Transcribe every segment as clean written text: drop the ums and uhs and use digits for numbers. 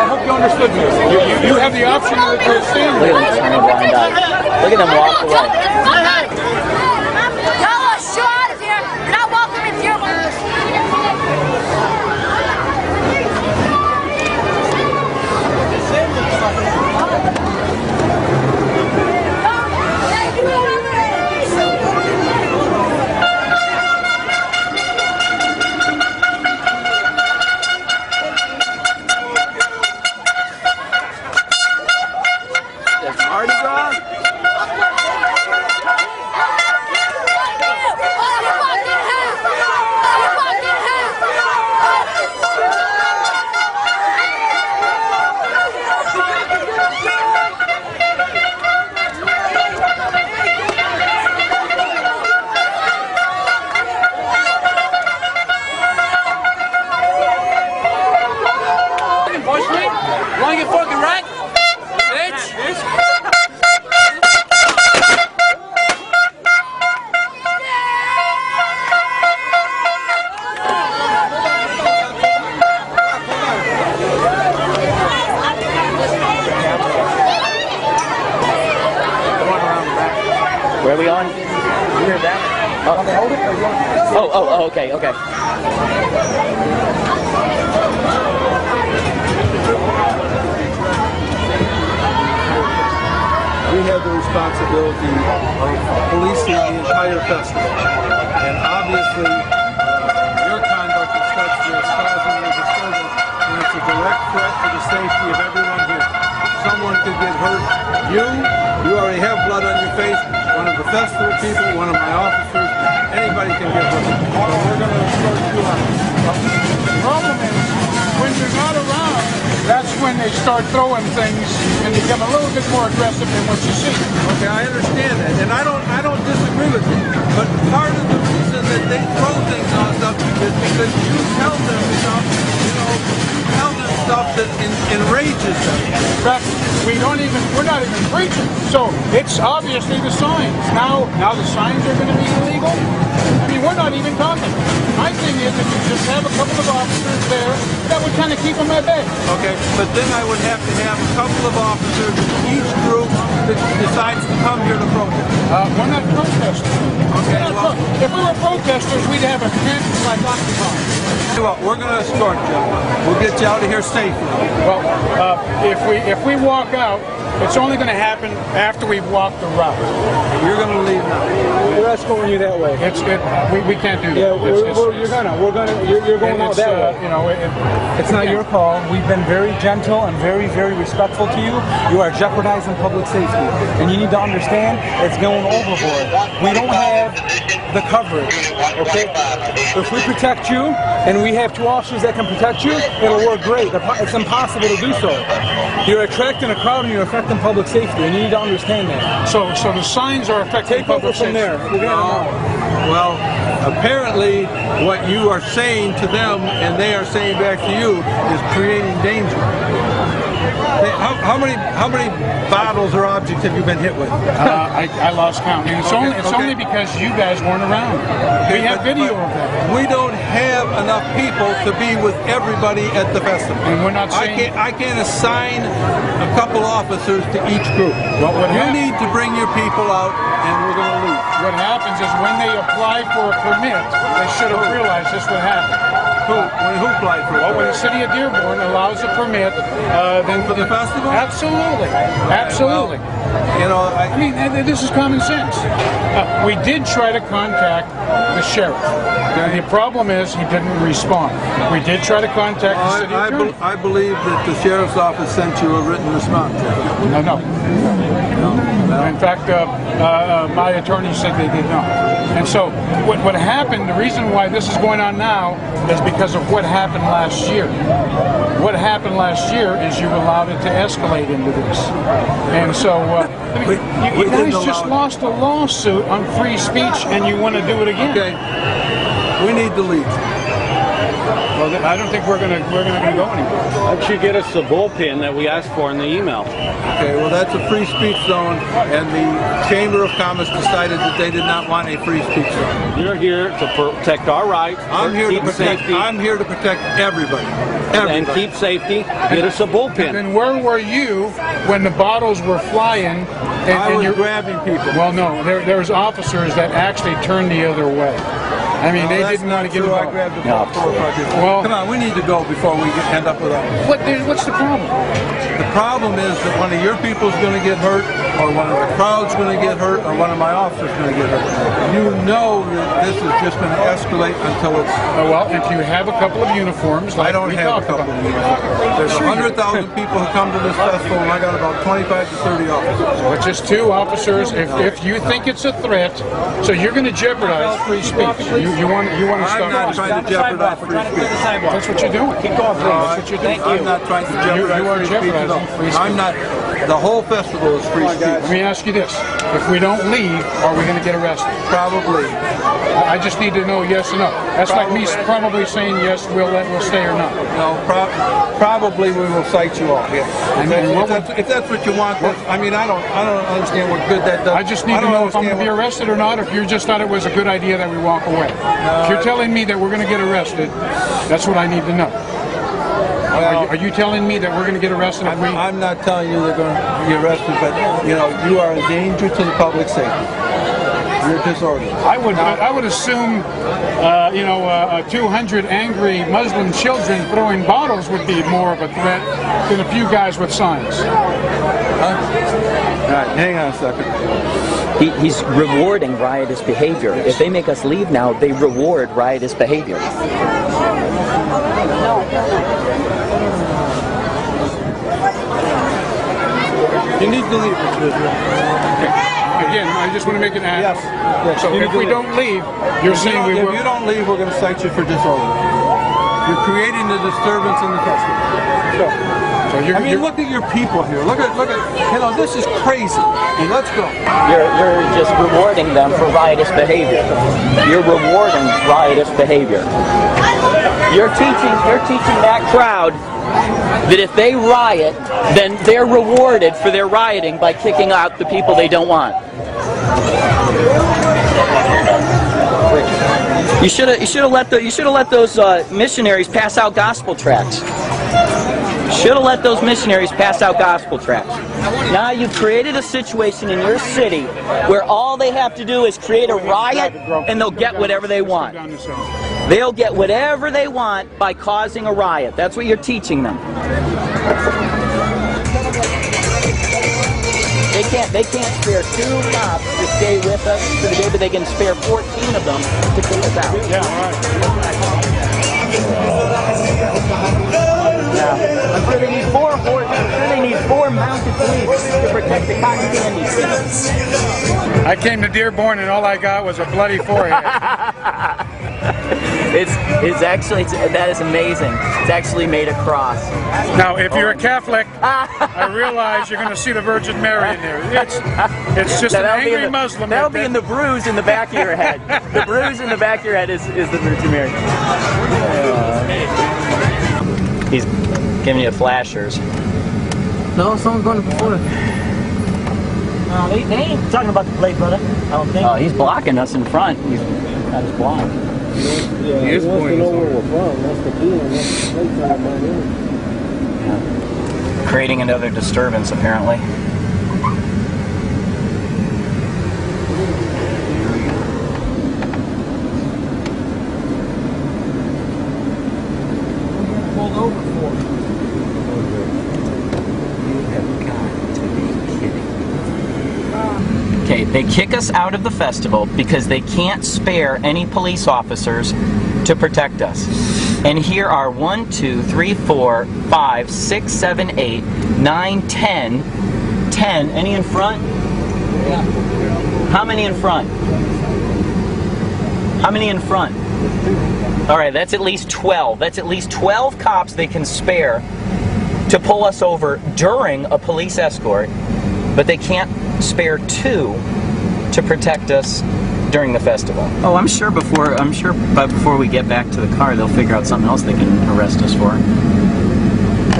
hope you understood me. You have the option to stand. Look at them turning blind eyes. Look at them walk away. Y'all are sure out of here. You're not welcome into your world. Wanna get fucking right? Bitch! Where are we on? We're back. Oh, okay. We have the responsibility of policing the entire festival. And obviously, your conduct is such that it's causing a disturbance, and it's a direct threat to the safety of everyone here. Someone could get hurt. You already have blood on your face. One of the festival people, one of my officers, anybody can get hurt. So we're going to escort you out. The problem is, when you're not around, that's when they start throwing things and become a little bit more aggressive than what you see. Okay, I understand that, and I don't disagree with you. But part of the reason that they throw things on stuff is because you tell them stuff, stuff that enrages them. In fact, we're not even preaching. So it's obviously the signs. Now the signs are going to be illegal. I mean, we're not even talking. My thing is that you just have a couple of officers there that would kind of keep them at bay. Okay, but then I would have to have a couple of officers in each group that decides to come here to protest. We're not protesters. Okay, well, if we were protesters, we'd have a tent like Occupy. We're going to escort you. We'll get you out of here safely. Well, if we walk out, it's only going to happen after we've walked the route. You're going to leave now. We're escorting you that way. We can't do that. Yeah, you're going out that way. You know, it's not your call. We've been very gentle and very, very respectful to you. You are jeopardizing public safety, and you need to understand it's going overboard. We don't have the coverage. Okay, if we protect you and we have two officers that can protect you, it'll work great. It's impossible to do so. You're attracting a crowd and you're affecting public safety, and you need to understand that. So the signs are affecting public safety. Take over from there. Well, apparently what you are saying to them and they are saying back to you is creating danger. How many bottles or objects have you been hit with? I lost count. And it's only because you guys weren't around. We have video of that. We don't have enough people to be with everybody at the festival. And we're not saying... I can't assign a couple officers to each group. You need to bring your people out, and we're going to leave. What happens is when they apply for a permit, they should have realized this would happen. Who applied for it? Well, when the city of Dearborn allows a permit, then for the festival? Absolutely. Absolutely. Well, you know, I mean, this is common sense. We did try to contact the sheriff. The problem is he didn't respond. We did try to contact the city attorney. I believe that the sheriff's office sent you a written response. No. In fact, my attorney said they did not. And so what happened, the reason why this is going on now is because of what happened last year. What happened last year is you allowed it to escalate into this. And so you guys just lost a lawsuit on free speech and you want to do it again. Okay. We need to leave. Well, I don't think we're gonna go anywhere. Why don't you get us the bullpen that we asked for in the email? Okay, well, that's a free speech zone, and the Chamber of Commerce decided that they did not want a free speech zone. You're here to protect our rights. I'm here to keep protect. safety, I'm here to protect everybody. and keep safety. Get us a bullpen. Then where were you when the bottles were flying? I was you're grabbing people. Well, no, there was officers that actually turned the other way. I mean, they didn't want to get I involved. grabbed the bottle. Well, come on, we need to go before we end up with that. What's the problem? The problem is that one of your people's going to get hurt, or one of the crowd's going to get hurt, or one of my officers going to get hurt. You know that this is just going to escalate until it's... Well, if you have a couple of uniforms, like I don't we have a talked couple about. of uniforms. There's 100,000 people who come to this festival, and I got about 25 to 30 officers. But just 2 officers. If you think it's a threat, so you're going to jeopardize free speech. You want to I'm not start. trying to jeopardize free speech. That's what you're doing. Keep going, please. That's what you're doing. I'm not trying to jeopardize You are free speech at all. jeopardizing free speech. I'm not. The whole festival is free speech. Let me ask you this: if we don't leave, are we going to get arrested? Probably. I just need to know yes or no. That's like me probably saying yes, we'll stay or not. No, probably we will cite you off. Yes. If that's what you want, I mean, I don't understand what good that does. I just need to know if I'm going to be arrested or not, or if you just thought it was a good idea that we walk away. If you're telling me that we're going to get arrested, that's what I need to know. Are you telling me that we're going to get arrested if we... I'm not telling you they're going to be arrested, but you are a danger to the public safety. You're disorderly. I would assume, 200 angry Muslim children throwing bottles would be more of a threat than a few guys with signs. All right, hang on a second. He's rewarding riotous behavior. If they make us leave now, they reward riotous behavior. You need to leave, Mr. Israel. Again, I just want to make an add. Yes. So if we don't leave, you're saying we will... If you don't leave, we're going to cite you for disorder. You're creating a disturbance in the festival. So I mean, look at your people here. Look at, this is crazy. And let's go. You're just rewarding them for riotous behavior. You're rewarding riotous behavior. You're teaching that crowd that if they riot, then they're rewarded for their rioting by kicking out the people they don't want. You should have let those missionaries pass out gospel tracts. Should have let those missionaries pass out gospel tracts. Now you've created a situation in your city where all they have to do is create a riot and they'll get whatever they want. They'll get whatever they want by causing a riot. That's what you're teaching them. They can't spare 2 cops to stay with us for the day, but they can spare 14 of them to take us out. Yeah, all right. I'm sure they need 4 mounted police to protect the cotton candy stand. I came to Dearborn and all I got was a bloody forehead. That is amazing. It's actually made a cross. Now, if you're a Catholic, I realize you're going to see the Virgin Mary in there. It's just an angry Muslim. That'll be in the bruise in the back of your head. The bruise in the back of your head is the Virgin Mary. He's giving you flashers. No, someone's going to before. No, they ain't talking about the plate, brother. I don't think. Oh, he's blocking us in front. He's got us blocked. He is pointing where we're from. That's the deal. That's the plate. Creating another disturbance, apparently. Pulled over for. You have got to be kidding. Okay, they kick us out of the festival because they can't spare any police officers to protect us. And here are 1, 2, 3, 4, 5, 6, 7, 8, 9, 10. 10. Any in front? Yeah. How many in front? How many in front? All right, that's at least 12. That's at least 12 cops they can spare to pull us over during a police escort, but they can't spare 2 to protect us during the festival. Oh, I'm sure but before we get back to the car, they'll figure out something else they can arrest us for.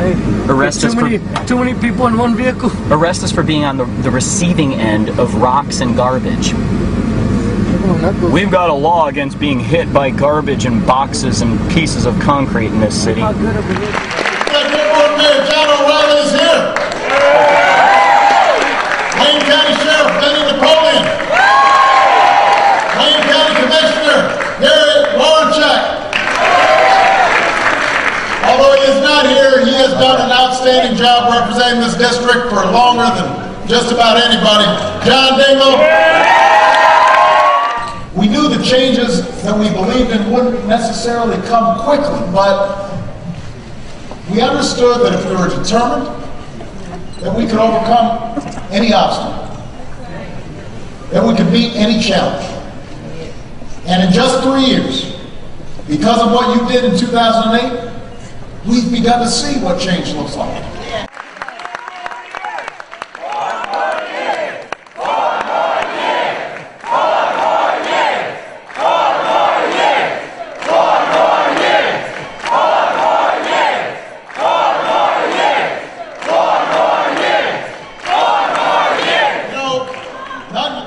Hey, Arrest us for too many people in one vehicle. arrest us for being on the receiving end of rocks and garbage. We've got a law against being hit by garbage and boxes and pieces of concrete in this city. Mayor John O'Reilly is here. Wayne County Sheriff Benny Napoleon. Wayne County Commissioner Gary Warrenchuk. Although he is not here, he has done an outstanding job representing this district for longer than just about anybody. John Dingell. We knew the changes that we believed in wouldn't necessarily come quickly, but we understood that if we were determined, that we could overcome any obstacle, that we could meet any challenge. And in just 3 years, because of what you did in 2008, we've begun to see what change looks like.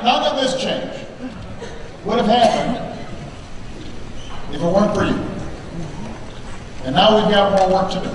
None of this change would have happened if it weren't for you. And now we've got more work to do.